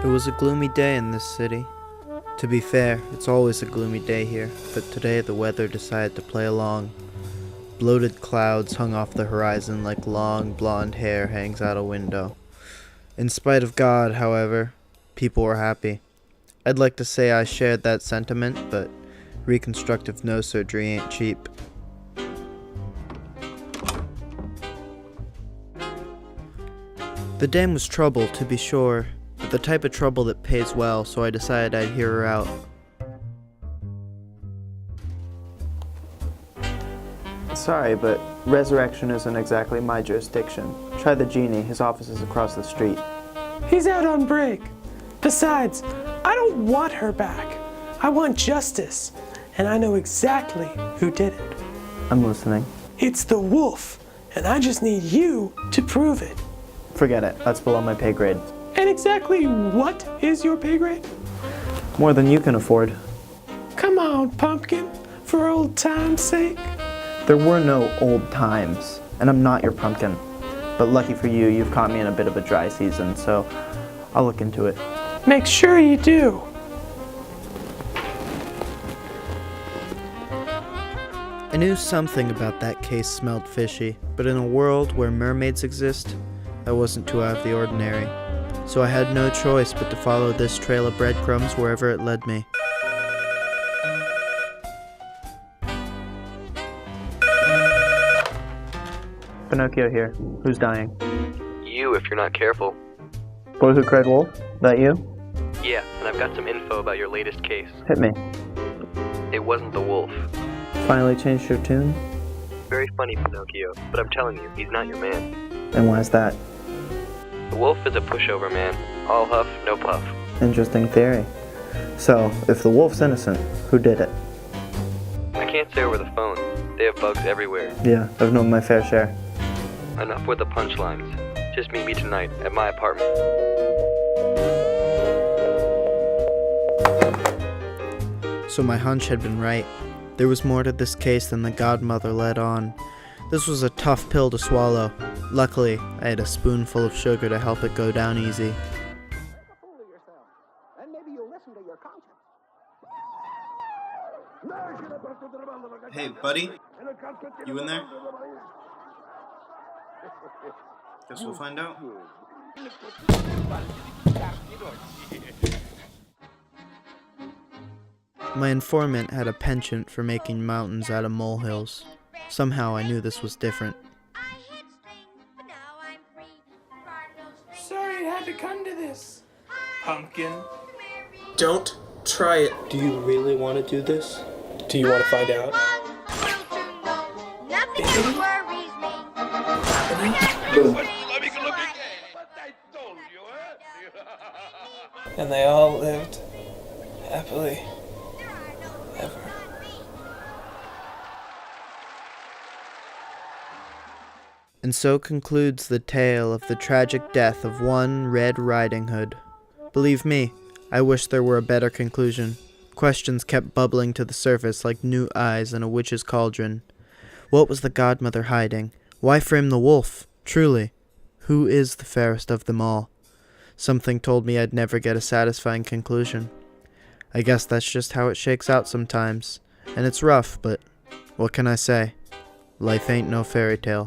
It was a gloomy day in this city. To be fair, it's always a gloomy day here, but today the weather decided to play along. Bloated clouds hung off the horizon like long blonde hair hangs out a window. In spite of God, however, people were happy. I'd like to say I shared that sentiment, but reconstructive nose surgery ain't cheap. The dame was trouble, to be sure, but the type of trouble that pays well, so I decided I'd hear her out. Sorry, but resurrection isn't exactly my jurisdiction. Try the genie, his office is across the street. He's out on break. Besides, I don't want her back. I want justice, and I know exactly who did it. I'm listening. It's the wolf, and I just need you to prove it. Forget it, that's below my pay grade. And exactly what is your pay grade? More than you can afford. Come on, pumpkin, for old time's sake. There were no old times, and I'm not your pumpkin. But lucky for you, you've caught me in a bit of a dry season, so I'll look into it. Make sure you do. I knew something about that case smelled fishy, but in a world where mermaids exist, that wasn't too out of the ordinary. So I had no choice but to follow this trail of breadcrumbs wherever it led me. Pinocchio here. Who's dying? You, if you're not careful. Boy who cried wolf? That you? Yeah, and I've got some info about your latest case. Hit me. It wasn't the wolf. Finally changed your tune? Very funny, Pinocchio, but I'm telling you, he's not your man. And why's that? The wolf is a pushover man. All huff, no puff. Interesting theory. So, if the wolf's innocent, who did it? I can't say over the phone. They have bugs everywhere. Yeah, I've known my fair share. Enough with the punchlines. Just meet me tonight at my apartment. So my hunch had been right. There was more to this case than the Godmother let on. This was a tough pill to swallow. Luckily, I had a spoonful of sugar to help it go down easy. Hey, buddy? You in there? Guess we'll find out. My informant had a penchant for making mountains out of molehills. Somehow I knew this was different. Sorry it had to come to this, pumpkin. Don't try it. Do you really want to do this? Do you want to find out? And they all lived happily ever. And so concludes the tale of the tragic death of one Red Riding Hood. Believe me, I wish there were a better conclusion. Questions kept bubbling to the surface like new eyes in a witch's cauldron. What was the Godmother hiding? Why frame the wolf? Truly, who is the fairest of them all? Something told me I'd never get a satisfying conclusion. I guess that's just how it shakes out sometimes. And it's rough, but what can I say? Life ain't no fairy tale.